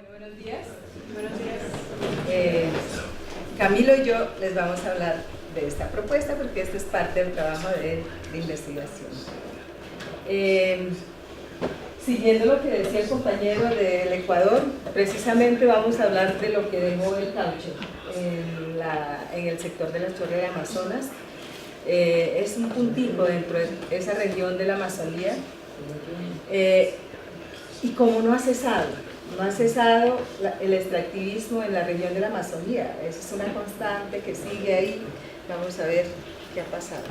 Buenos días. Buenos días. Camilo y yo les vamos a hablar de esta propuesta porque esto es parte del trabajo de investigación. Siguiendo lo que decía el compañero del Ecuador, precisamente vamos a hablar de lo que dejó el caucho en el sector de las torres de Amazonas. Es un puntico dentro de esa región de la Amazonía y como no ha cesado el extractivismo en la región de la Amazonía. Esa es una constante que sigue ahí. Vamos a ver qué ha pasado.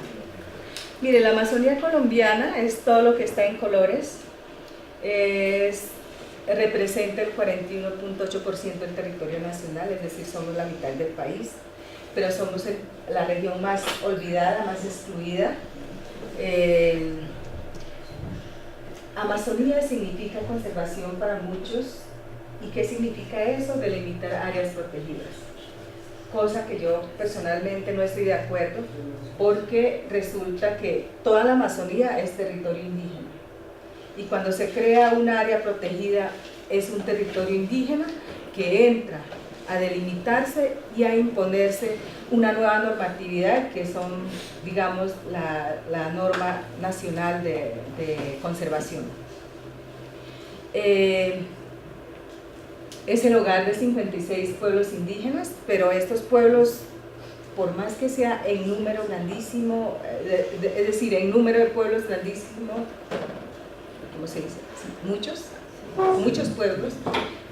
Mire, la Amazonía colombiana es todo lo que está en colores. Representa el 41.8% del territorio nacional, es decir, somos la mitad del país, pero somos la región más olvidada, más excluida. Amazonía significa conservación para muchos. ¿Y qué significa eso? Delimitar áreas protegidas, cosa que yo personalmente no estoy de acuerdo, porque resulta que toda la Amazonía es territorio indígena, y cuando se crea un área protegida es un territorio indígena que entra a delimitarse y a imponerse una nueva normatividad que son, digamos, la norma nacional de conservación. Es el hogar de 56 pueblos indígenas, pero estos pueblos, por más que sea en número grandísimo, es decir, en número de pueblos grandísimo, ¿cómo se dice? Muchos pueblos,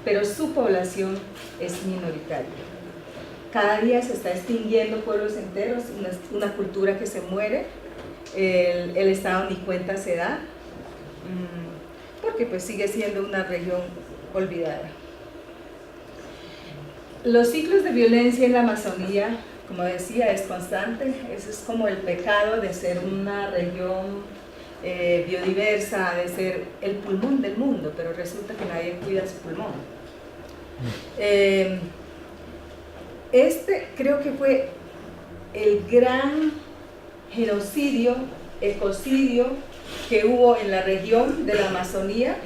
pero su población es minoritaria. Cada día se está extinguiendo pueblos enteros, una cultura que se muere, el Estado ni cuenta se da, porque pues sigue siendo una región olvidada. Los ciclos de violencia en la Amazonía, como decía, es constante. Eso es como el pecado de ser una región biodiversa, de ser el pulmón del mundo, pero resulta que nadie cuida su pulmón. Este creo que fue el gran genocidio, ecocidio que hubo en la región de la Amazonía,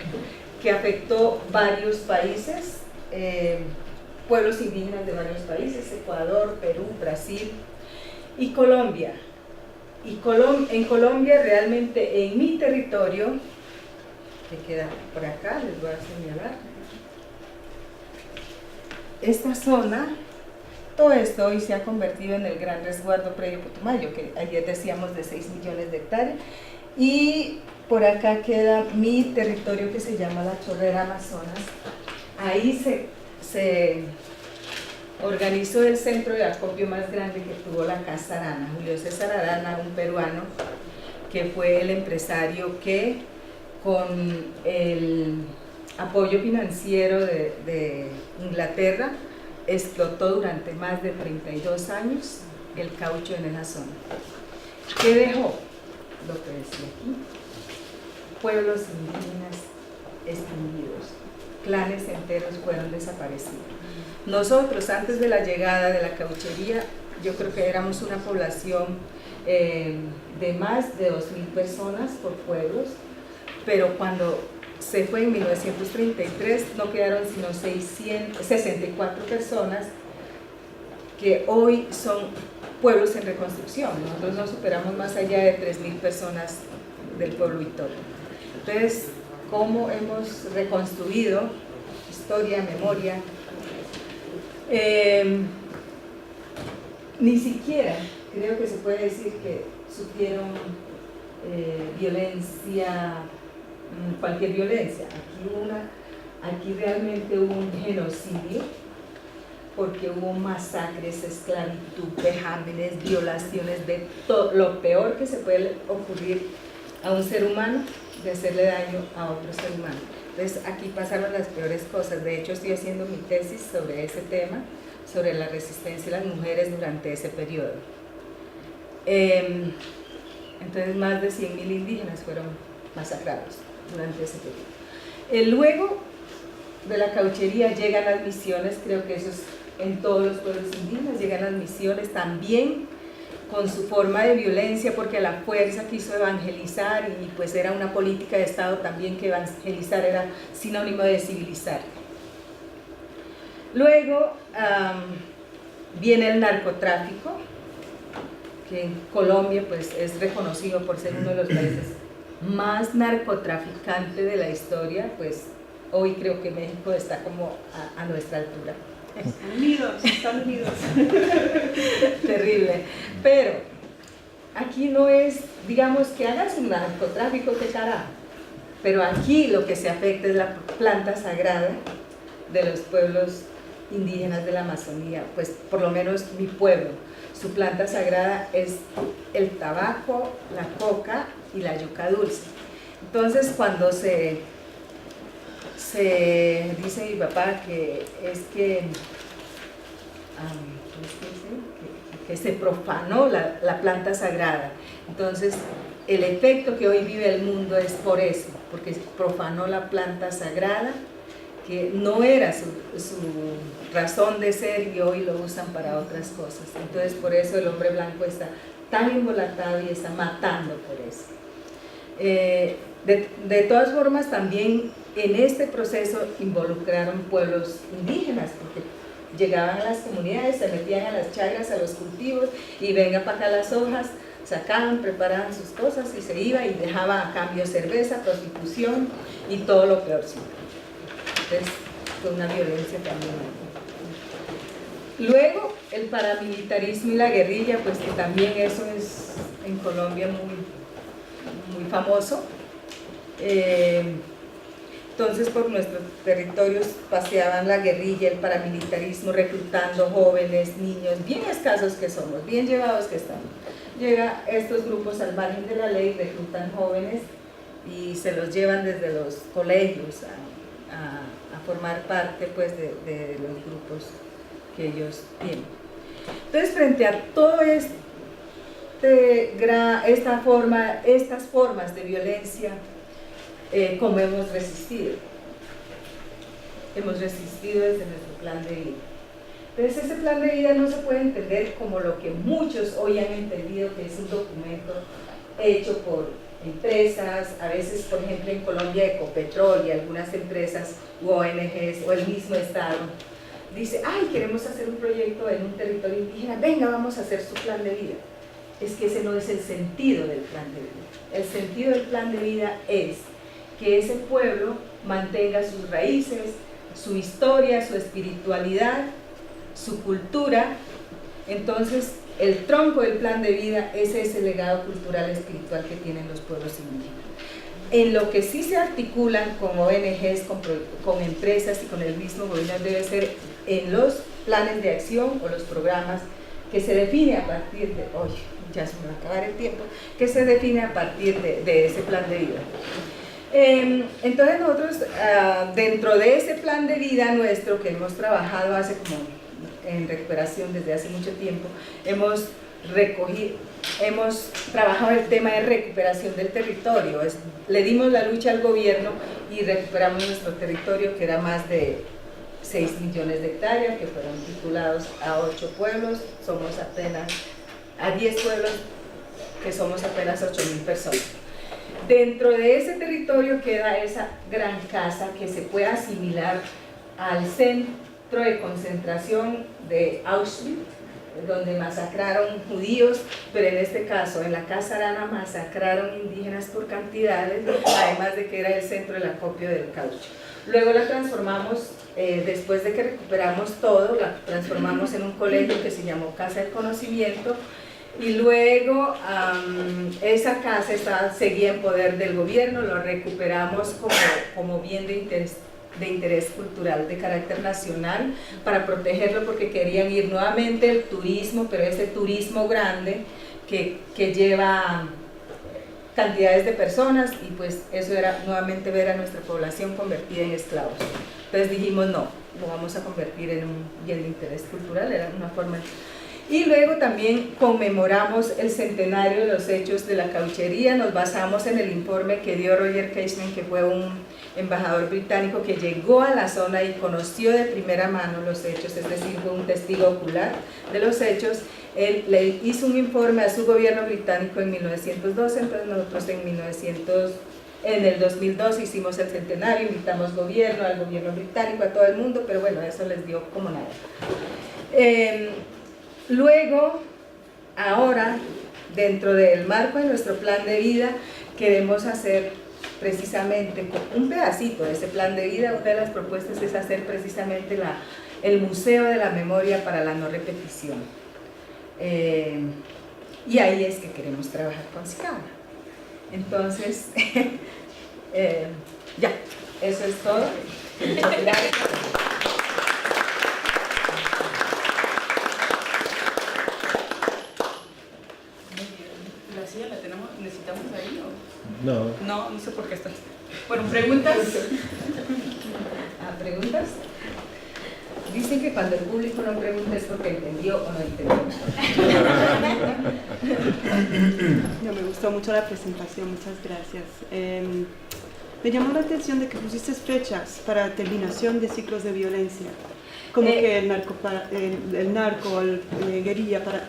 que afectó varios países, pueblos indígenas de varios países, Ecuador, Perú, Brasil y Colombia. En Colombia, realmente en mi territorio, que queda por acá, les voy a señalar, esta zona, todo esto hoy se ha convertido en el gran resguardo predio Putumayo, que ayer decíamos de 6 millones de hectáreas, y por acá queda mi territorio que se llama la Chorrera Amazonas. Ahí se organizó el centro de acopio más grande que tuvo la Casa Arana, Julio César Arana, un peruano, que fue el empresario que con el apoyo financiero de Inglaterra explotó durante más de 32 años el caucho en esa zona. ¿Qué dejó? Lo que decía aquí, pueblos indígenas extinguidos, clanes enteros fueron desaparecidos. Nosotros, antes de la llegada de la cauchería, yo creo que éramos una población de más de 2.000 personas por pueblos, pero cuando se fue en 1933 no quedaron sino 64 personas que hoy son pueblos en reconstrucción. Nosotros no superamos más allá de 3.000 personas del pueblo Itoto. Entonces, ¿cómo hemos reconstruido historia, memoria? Ni siquiera creo que se puede decir que sufrieron violencia, cualquier violencia. Aquí realmente hubo un genocidio, porque hubo masacres, esclavitud, vejámenes, violaciones, de todo lo peor que se puede ocurrir a un ser humano, de hacerle daño a otro ser humano. Entonces aquí pasaron las peores cosas. De hecho, estoy haciendo mi tesis sobre ese tema, sobre la resistencia de las mujeres durante ese periodo. Entonces más de 100.000 indígenas fueron masacrados durante ese periodo. Luego de la cauchería llegan las misiones, creo que eso es en todos los pueblos indígenas, llegan las misiones también con su forma de violencia, porque a la fuerza quiso evangelizar, y pues era una política de Estado también que evangelizar era sinónimo de civilizar. Luego viene el narcotráfico, que en Colombia pues, es reconocido por ser uno de los países más narcotraficantes de la historia, pues hoy creo que México está como a nuestra altura. Están unidos. Terrible. Pero aquí no es, digamos, que hagas un narcotráfico, qué carajo. Pero aquí lo que se afecta es la planta sagrada de los pueblos indígenas de la Amazonía, pues por lo menos mi pueblo. Su planta sagrada es el tabaco, la coca y la yuca dulce. Entonces cuando se dice mi papá que es que se profanó la planta sagrada, entonces el efecto que hoy vive el mundo es por eso, porque profanó la planta sagrada, que no era su razón de ser, y hoy lo usan para otras cosas. Entonces por eso el hombre blanco está tan embolatado y está matando por eso. De todas formas, también en este proceso involucraron pueblos indígenas, porque llegaban a las comunidades, se metían a las chagras, a los cultivos, y venga para acá las hojas, sacaban, preparaban sus cosas y se iba, y dejaba a cambio cerveza, prostitución y todo lo peor. Entonces fue una violencia también. Luego el paramilitarismo y la guerrilla, pues que también eso es en Colombia muy famoso. Entonces por nuestros territorios paseaban la guerrilla, el paramilitarismo, reclutando jóvenes, niños, bien escasos que somos, bien llevados que estamos. Llega estos grupos al margen de la ley, reclutan jóvenes y se los llevan desde los colegios a formar parte pues de los grupos que ellos tienen. Entonces frente a todo estas formas de violencia, ¿cómo hemos resistido? Hemos resistido desde nuestro plan de vida. Entonces ese plan de vida no se puede entender como lo que muchos hoy han entendido, que es un documento hecho por empresas, a veces por ejemplo en Colombia Ecopetrol y algunas empresas u ONGs o el mismo Estado dice, ay, queremos hacer un proyecto en un territorio indígena, venga, vamos a hacer su plan de vida. Es que ese no es el sentido del plan de vida. El sentido del plan de vida es que ese pueblo mantenga sus raíces, su historia, su espiritualidad, su cultura. Entonces el tronco del plan de vida es ese legado cultural espiritual que tienen los pueblos indígenas. En lo que sí se articulan con ONGs, con empresas y con el mismo gobierno debe ser en los planes de acción o los programas que se define a partir de, oye, ya se me va a acabar el tiempo, que se define a partir de ese plan de vida. Entonces nosotros, dentro de ese plan de vida nuestro que hemos trabajado en recuperación desde hace mucho tiempo, hemos trabajado el tema de recuperación del territorio. Le dimos la lucha al gobierno y recuperamos nuestro territorio, que era más de 6 millones de hectáreas, que fueron titulados a 8 pueblos, somos apenas a 10 pueblos, que somos apenas 8.000 personas. Dentro de ese territorio queda esa gran casa que se puede asimilar al centro de concentración de Auschwitz, donde masacraron judíos, pero en este caso, en la Casa Arana, masacraron indígenas por cantidades, además de que era el centro del acopio del caucho. Luego la transformamos, después de que recuperamos todo, la transformamos en un colegio que se llamó Casa del Conocimiento, y luego esa casa seguía en poder del gobierno, lo recuperamos como bien de interés cultural de carácter nacional para protegerlo, porque querían ir nuevamente el turismo, pero ese turismo grande que lleva cantidades de personas, y pues eso era nuevamente ver a nuestra población convertida en esclavos. Entonces dijimos no, lo vamos a convertir en un bien de interés cultural, era una forma. Y luego también conmemoramos el centenario de los hechos de la cauchería, nos basamos en el informe que dio Roger Cashman, que fue un embajador británico que llegó a la zona y conoció de primera mano los hechos, es decir, fue un testigo ocular de los hechos. Él le hizo un informe a su gobierno británico en 1912, entonces nosotros en 1900 En el 2002 hicimos el centenario, invitamos al gobierno británico, a todo el mundo, pero bueno, eso les dio como nada. Luego, ahora, dentro del marco de nuestro plan de vida, queremos hacer precisamente un pedacito de ese plan de vida. Una de las propuestas es hacer precisamente el Museo de la Memoria para la No Repetición. Y ahí es que queremos trabajar con SICAMA. Entonces, ya, eso es todo. Muchas gracias. ¿La silla la tenemos, necesitamos ahí o? No. No sé por qué está. Bueno, preguntas. ¿Preguntas? Dicen que cuando el público no pregunta es porque entendió o no entendió. No, me gustó mucho la presentación, muchas gracias. Me llamó la atención de que pusiste fechas para terminación de ciclos de violencia, como que el narco, guerrilla, para...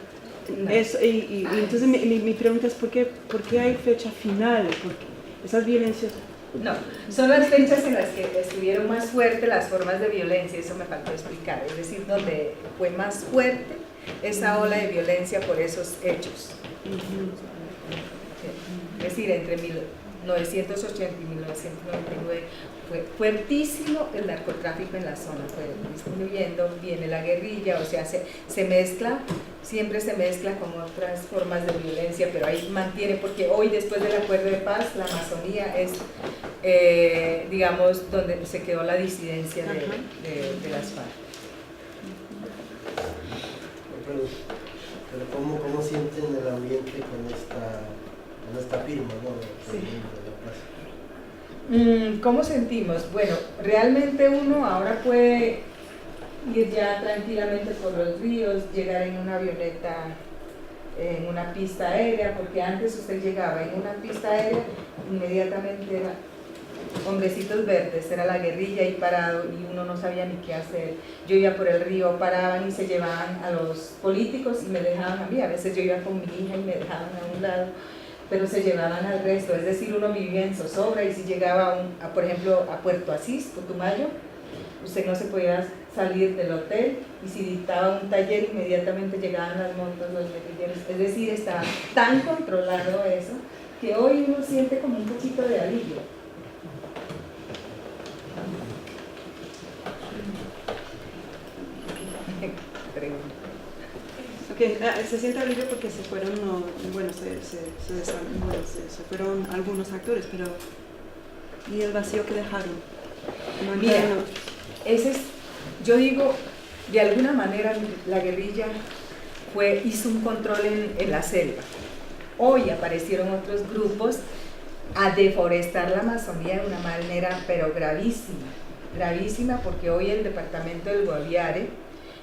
No. Eso, y entonces mi pregunta es ¿por qué hay fecha final? Porque esas violencias... No, son las fechas en las que estuvieron más fuertes las formas de violencia, eso me faltó explicar, es decir, donde fue más fuerte esa ola de violencia por esos hechos. Es decir, entre 1980 y 1999 fue fuertísimo el narcotráfico en la zona, fue disminuyendo, viene la guerrilla, o sea, se mezcla, siempre se mezcla con otras formas de violencia, pero ahí mantiene, porque hoy después del acuerdo de paz, la Amazonía es, digamos, donde se quedó la disidencia de las FARC. Pero ¿cómo sienten el ambiente con esta firma, ¿no? Sí. De la paz? ¿Cómo sentimos? Bueno, realmente uno ahora puede ir ya tranquilamente por los ríos, llegar en una avioneta, en una pista aérea, porque antes usted llegaba en una pista aérea, inmediatamente era hombrecitos verdes, era la guerrilla ahí parado y uno no sabía ni qué hacer. Yo iba por el río, paraban y se llevaban a los políticos y me dejaban a mí, a veces yo iba con mi hija y me dejaban a un lado, pero se llevaban al resto, es decir, uno vivía en zozobra y si llegaba, por ejemplo, a Puerto Asís, Putumayo, usted no se podía salir del hotel y si dictaba un taller, inmediatamente llegaban las motos, los guerrilleros, es decir, estaba tan controlado eso que hoy uno siente como un poquito de alivio. Okay, se siente alivio porque se fueron, se fueron algunos actores, pero ¿y el vacío que dejaron? No Mira, entiendo. yo digo, de alguna manera la guerrilla hizo un control en la selva. Hoy aparecieron otros grupos a deforestar la Amazonía de una manera pero gravísima, porque hoy el departamento del Guaviare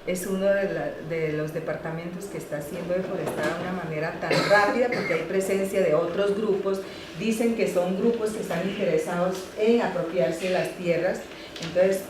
es uno de los departamentos que está siendo deforestado de una manera tan rápida porque hay presencia de otros grupos, dicen que son grupos que están interesados en apropiarse de las tierras, entonces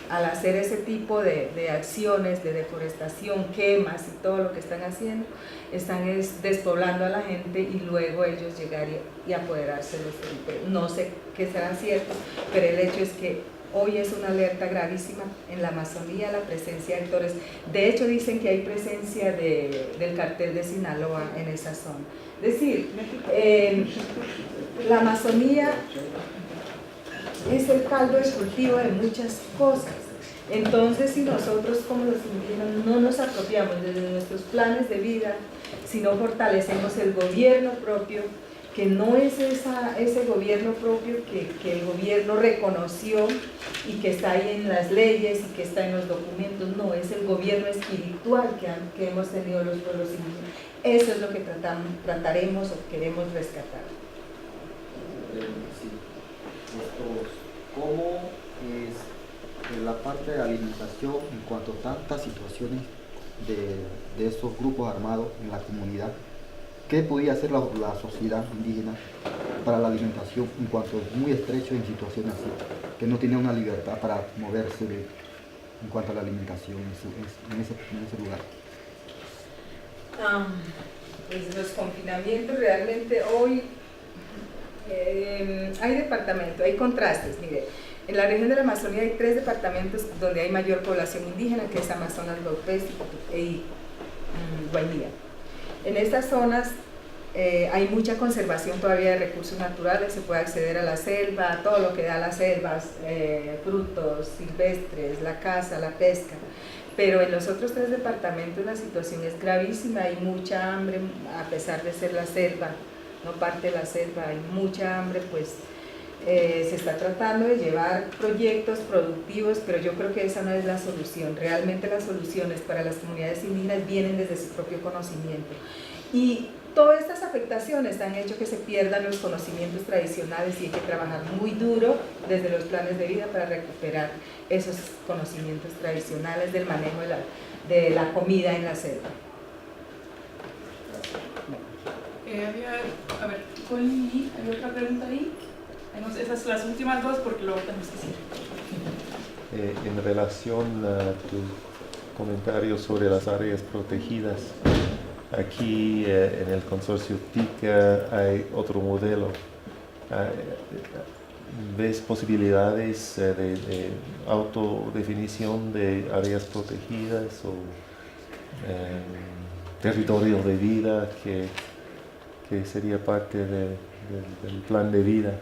al hacer ese tipo de acciones de deforestación, quemas y todo lo que están haciendo, están despoblando a la gente y luego ellos llegar y apoderarse de los territorios. No sé qué serán ciertos, pero el hecho es que hoy es una alerta gravísima en la Amazonía, la presencia de actores. De hecho, dicen que hay presencia del cartel de Sinaloa en esa zona. Es decir, la Amazonía es el caldo de cultivo de muchas cosas. Entonces, si nosotros como los indígenas no nos apropiamos desde nuestros planes de vida, si no fortalecemos el gobierno propio, que no es ese gobierno propio que el gobierno reconoció y que está ahí en las leyes y que está en los documentos, no, es el gobierno espiritual que hemos tenido los pueblos indígenas. Eso es lo que trataremos o queremos rescatar. Sí. ¿Cómo es la parte de alimentación en cuanto a tantas situaciones de estos grupos armados en la comunidad? ¿Qué podía hacer la sociedad indígena para la alimentación en cuanto es muy estrecho en situaciones así, que no tiene una libertad para moverse en cuanto a la alimentación en ese lugar? Pues los confinamientos realmente hoy hay departamentos, hay contrastes. Mire, en la región de la Amazonía hay 3 departamentos donde hay mayor población indígena, que es Amazonas, Baupés y Guainía. En estas zonas hay mucha conservación todavía de recursos naturales, se puede acceder a la selva, a todo lo que da las selvas, frutos silvestres, la caza, la pesca. Pero en los otros 3 departamentos la situación es gravísima, hay mucha hambre, a pesar de ser la selva, no parte de la selva, hay mucha hambre, pues se está tratando de llevar proyectos productivos, pero yo creo que esa no es la solución. Realmente las soluciones para las comunidades indígenas vienen desde su propio conocimiento. Y todas estas afectaciones han hecho que se pierdan los conocimientos tradicionales y hay que trabajar muy duro desde los planes de vida para recuperar esos conocimientos tradicionales del manejo de la comida en la selva. A ver, Connie, ¿hay otra pregunta ahí? Esas son las últimas 2 porque luego tenemos que ir. En relación a tu comentario sobre las áreas protegidas, aquí en el consorcio TICA hay otro modelo. ¿Ves posibilidades de autodefinición de áreas protegidas o territorios de vida que sería parte del plan de vida?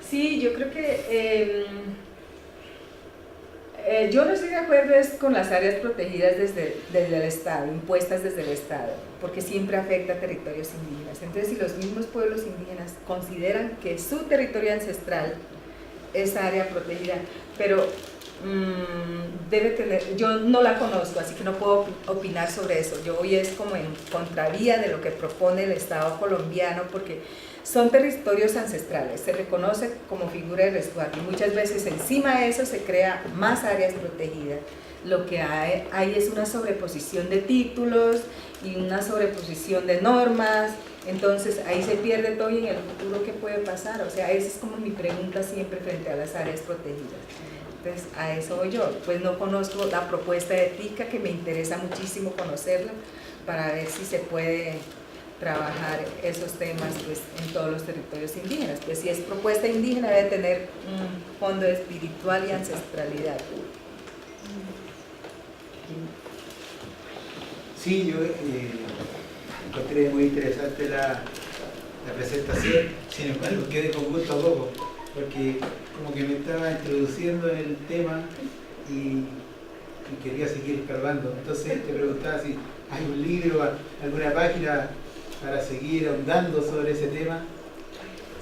Sí, yo creo que yo no estoy de acuerdo con las áreas protegidas desde el Estado, impuestas desde el Estado, porque siempre afecta a territorios indígenas. Entonces, si los mismos pueblos indígenas consideran que su territorio ancestral es área protegida, pero debe tener, yo no la conozco, así que no puedo opinar sobre eso. Yo hoy es como en contravía de lo que propone el Estado colombiano, porque son territorios ancestrales, se reconoce como figura de resguardo y muchas veces encima de eso se crea más áreas protegidas. Lo que hay es una sobreposición de títulos y una sobreposición de normas, entonces ahí se pierde todo y en el futuro ¿qué puede pasar? O sea, esa es como mi pregunta siempre frente a las áreas protegidas. Entonces a eso voy yo, pues no conozco la propuesta de TICA, que me interesa muchísimo conocerla para ver si se puede trabajar esos temas pues, en todos los territorios indígenas. Pues si es propuesta indígena debe tener un fondo espiritual y ancestralidad. Sí, yo encontré muy interesante la presentación, sin embargo quedé con gusto a poco, porque como que me estaba introduciendo en el tema y quería seguir escarbando. Entonces te preguntaba si hay un libro, alguna página para seguir ahondando sobre ese tema.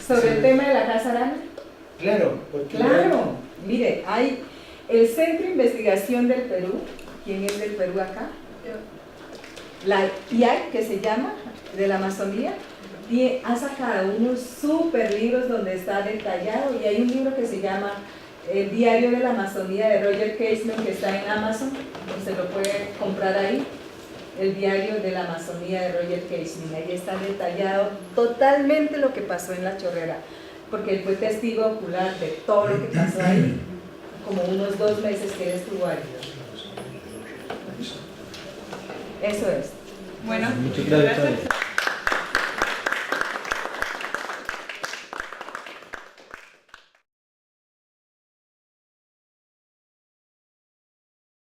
¿Sobre el tema de la Casa Arana? Claro, porque... Claro, mire, hay el Centro de Investigación del Perú. ¿Quién es del Perú acá? La IAC, que se llama, de la Amazonía, ha sacado unos super libros donde está detallado, y hay un libro que se llama El Diario de la Amazonía de Roger Casement, que está en Amazon, se lo puede comprar ahí. El Diario de la Amazonía de Roger Casement, ahí está detallado totalmente lo que pasó en la Chorrera, porque él fue testigo ocular de todo lo que pasó ahí, como unos 2 meses que él estuvo ahí. Eso es. Bueno, Muchas gracias.